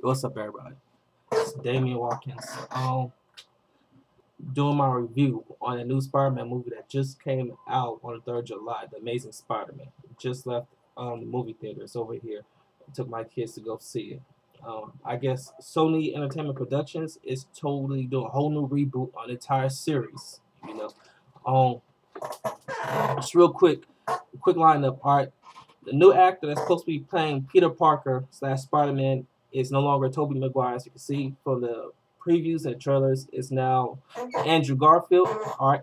What's up, everybody? It's Damian Watkins. Doing my review on a new Spider-Man movie that just came out on the 3rd of July, The Amazing Spider-Man. Just left the movie theater. It's over here. I took my kids to go see it. I guess Sony Entertainment Productions is totally doing a whole new reboot on the entire series. Um, just real quick lineup. All right, the new actor that's supposed to be playing Peter Parker slash Spider-Man is no longer Tobey Maguire, as you can see from the previews and trailers. It's now Andrew Garfield. All right.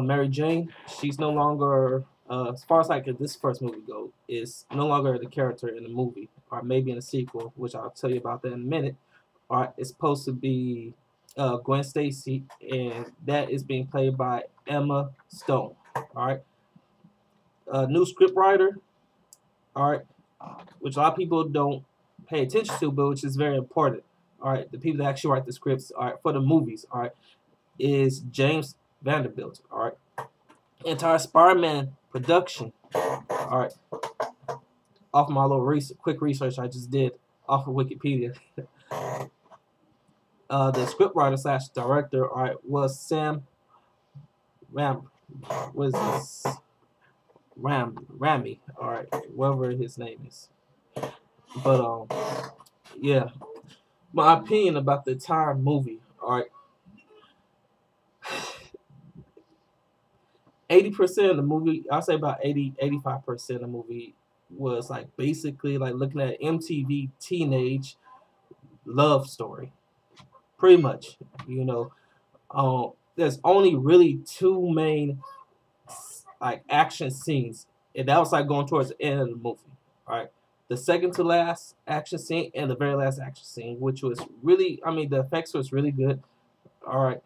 Mary Jane, she's no longer, as far as like this first movie go, is no longer the character in the movie, or maybe in the sequel, which I'll tell you about that in a minute. All right, it's supposed to be Gwen Stacy, and that is being played by Emma Stone. All right, new script writer. All right, which a lot of people don't pay attention to, but which is very important. All right, the people that actually write the scripts, all right, for the movies, all right, is James Vanderbilt. All right, entire Spider-Man production. All right, off my little quick research I just did off of Wikipedia. The scriptwriter slash director, all right, was Sam Raimi, all right, whatever his name is. But yeah, my opinion about the entire movie, all right. 80% of the movie, I'll say about 85% of the movie was like basically like looking at MTV teenage love story. Pretty much, there's only really two main like action scenes, and that was like going towards the end of the movie. All right, the second to last action scene and the very last action scene, which was really, I mean, the effects was really good. All right,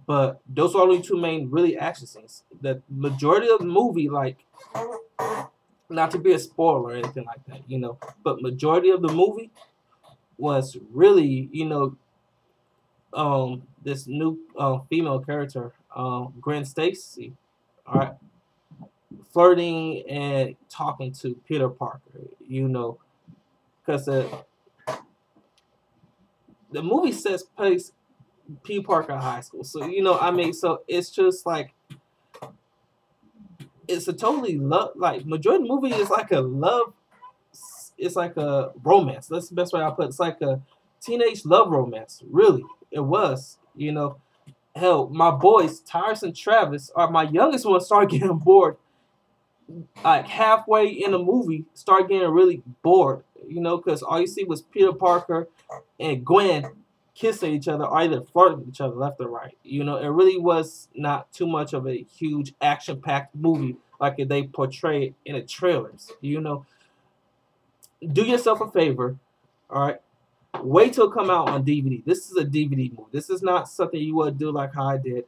but those are only two main really action scenes. The majority of the movie, like, not to be a spoiler or anything like that, but majority of the movie was really, this new female character, Gwen Stacy, all right, flirting and talking to Peter Parker, because the movie says place Peter Parker High School, so I mean, so it's just like it's a totally love, like majority of the movie is like a love, it's like a romance. That's the best way I put it. It's like a teenage love romance, really. It was, hell, my boys, Tyrus and Travis, are my youngest one, start getting bored. Like halfway in the movie, start getting really bored, because all you see was Peter Parker and Gwen kissing each other, or either flirting with each other left or right. It really was not too much of a huge action-packed movie like they portray it in the trailers. Do yourself a favor, all right? Wait till it come out on DVD. This is a DVD movie. This is not something you would do like how I did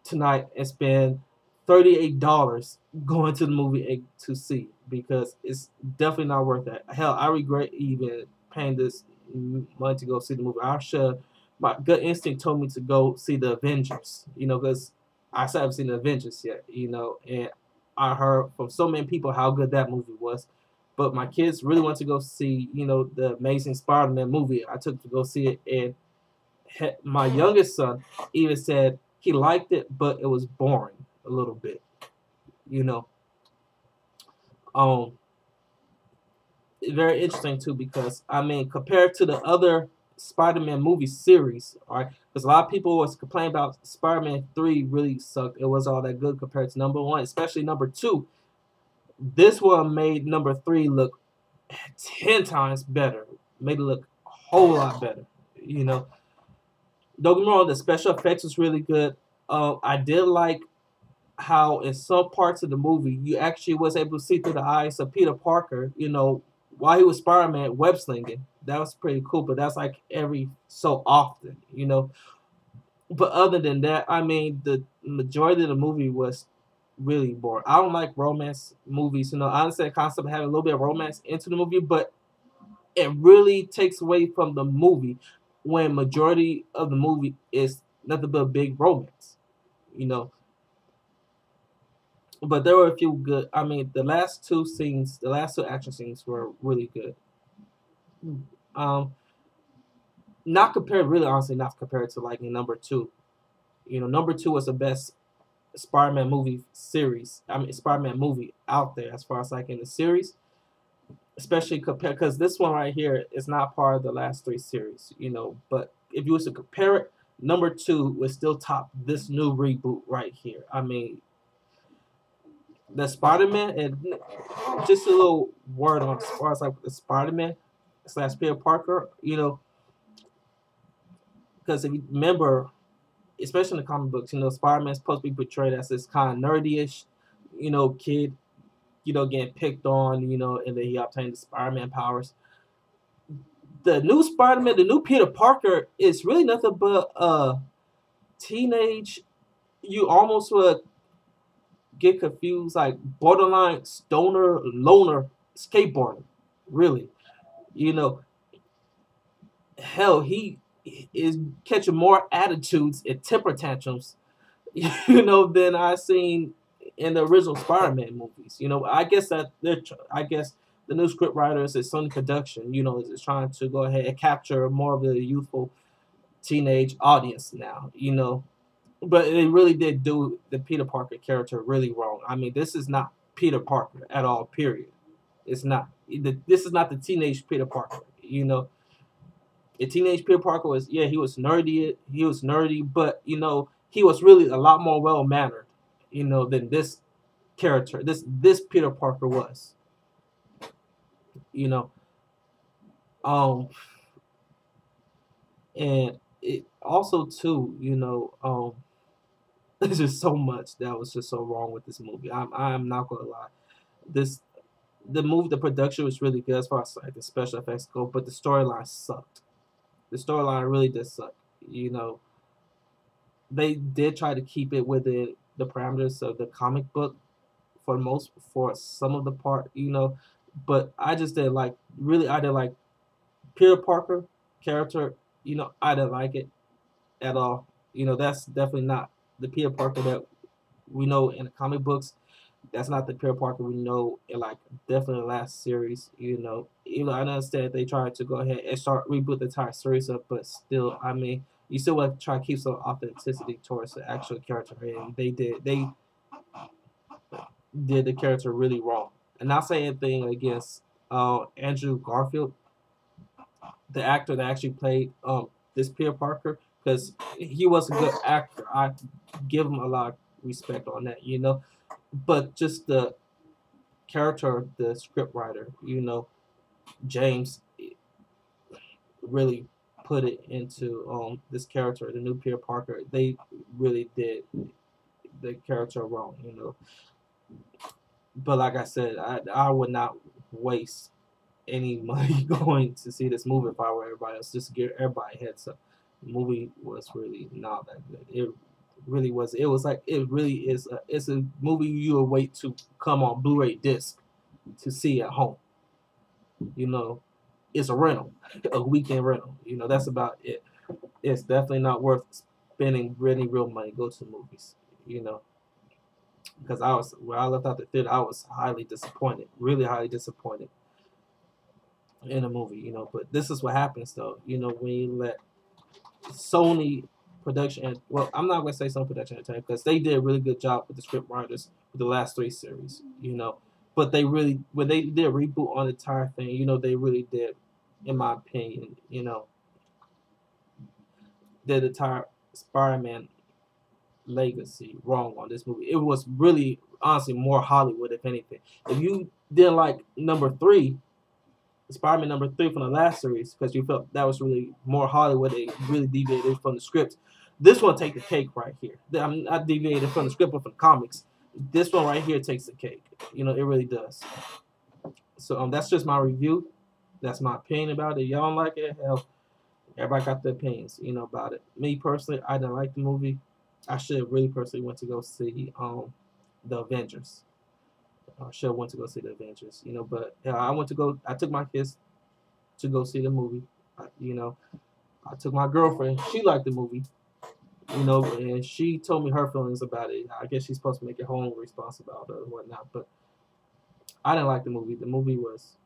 tonight and spend $38 going to the movie to see, because it's definitely not worth that. Hell, I regret even paying this money to go see the movie. I should. My gut instinct told me to go see the Avengers. Because I still haven't seen the Avengers yet. And I heard from so many people how good that movie was. But my kids really want to go see, the Amazing Spider-Man movie. I took to go see it, and my youngest son even said he liked it, but it was boring a little bit. Very interesting too, because I mean, compared to the other Spider-Man movie series, all right, because a lot of people was complaining about Spider-Man 3 really sucked. It was all that good compared to number 1, especially number 2. This one made number 3 look 10 times better. Made it look a whole lot better. Don't get me wrong, the special effects was really good. I did like how in some parts of the movie you actually was able to see through the eyes of Peter Parker, while he was Spider-Man web slinging. That was pretty cool, but that's like every so often, But other than that, I mean, the majority of the movie was really boring. I don't like romance movies. I understand the concept of having a little bit of romance into the movie, but it really takes away from the movie when majority of the movie is nothing but a big romance. But there were a few good. I mean, the last two action scenes were really good. Um, not compared, really, honestly, not compared to like number two. Number two was the best Spider-Man movie series. I mean, Spider-Man movie out there as far as like in the series, especially compared because this one right here is not part of the last three series. But if you was to compare it, number two would still top this new reboot right here. I mean, the Spider-Man and just a little word on as far as like the Spider-Man slash Peter Parker. Because if you remember, especially in the comic books, Spider-Man's supposed to be portrayed as this kind of nerdy-ish, kid, getting picked on, and then he obtained the Spider-Man powers. The new Spider-Man, the new Peter Parker, is really nothing but a teenage. You almost would get confused, like borderline stoner, loner skateboarder. Really, you know, hell, he is catching more attitudes and temper tantrums, than I seen in the original Spider-Man movies. I guess I guess the new script writers at Sony Production, is trying to go ahead and capture more of the youthful teenage audience now. But they really did do the Peter Parker character really wrong. I mean, this is not Peter Parker at all. Period. It's not. This is not the teenage Peter Parker. The teenage Peter Parker was, yeah, he was nerdy. He was nerdy, but he was really a lot more well mannered, than this character. This Peter Parker was. You know, um, and it also too, there's just so much that was just so wrong with this movie. I'm not gonna lie. This the production was really good as far as like the special effects go, but the storyline sucked. The storyline really did suck. They did try to keep it within the parameters of the comic book for some of the part, but I just didn't like really I didn't like Peter Parker character, I didn't like it at all. That's definitely not the Peter Parker that we know in the comic books. That's not the Peter Parker we know in like definitely the last series. Even though I understand they tried to go ahead and start reboot the entire series up, but still, I mean, you still want to try to keep some authenticity towards the actual character, and they did the character really wrong. And not saying anything against Andrew Garfield, the actor that actually played this Peter Parker, because he was a good actor. I give him a lot of respect on that, But just the character, the script writer, James really put it into this character, the new Peter Parker. They really did the character wrong, But like I said, I would not waste any money going to see this movie if I were everybody else. Just to give everybody a heads up. The movie was really not that good. It really was. It was like it really is. It's a movie you would wait to come on Blu-ray disc to see at home. It's a rental, a weekend rental. That's about it. It's definitely not worth spending really real money go to the movies. Because when I left out the theater, I was highly disappointed, really highly disappointed in a movie. But this is what happens though. When you let Sony production, and well, I'm not gonna say Sony production entertainment because they did a really good job with the script writers with the last three series. But they really, when they did a reboot on the entire thing, they really did, in my opinion, did the entire Spider-Man legacy wrong on this movie. It was really, honestly, more Hollywood, if anything. If you didn't like number three, Spider-Man number three from the last series, because you felt that was really more Hollywood, it really deviated from the script. This one take the cake right here. I'm not deviated from the script, but from the comics. This one right here takes the cake. It really does. So that's just my review. That's my opinion about it. Y'all don't like it? Hell, everybody got their opinions, about it. Me personally, I didn't like the movie. I should have really personally went to go see the Avengers. I should have went to go see the Avengers, But I took my kids to go see the movie. I took my girlfriend. She liked the movie. You know, and she told me her feelings about it. I guess she's supposed to make her own response about it or whatnot, but I didn't like the movie. The movie was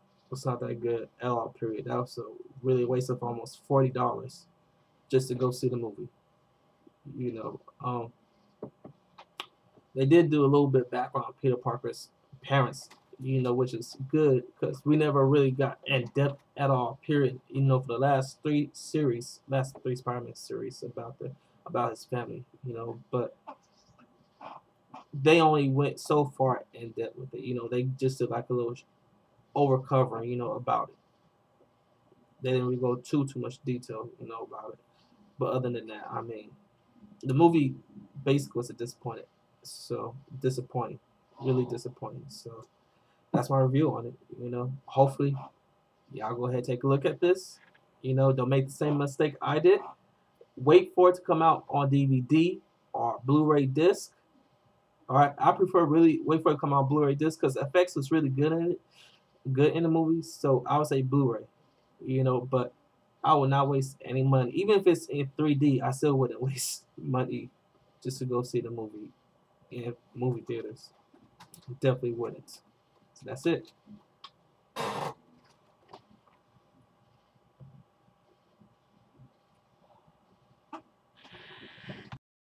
not that good at all. Period. That was a really a waste of almost $40 just to go see the movie. You know, they did do a little bit background on Peter Parker's parents. You know, which is good because we never really got in depth at all. Period. You know, for the last three Spider-Man series about his family. You know, but they only went so far in depth with it. You know, they just did like a little over covering. You know, about it. They didn't really go too much detail. You know, about it. But other than that, I mean, the movie basically was a disappointed. So disappointing, really disappointing. So that's my review on it. You know, hopefully y'all go ahead and take a look at this. You know, don't make the same mistake I did. Wait for it to come out on DVD or Blu-ray disc. All right, I prefer really wait for it to come out on Blu-ray disc because effects was really good in it, good in the movie. So I would say Blu-ray. You know, but I would not waste any money, even if it's in 3D. I still wouldn't waste money just to go see the movie in movie theaters. Definitely wouldn't. So that's it.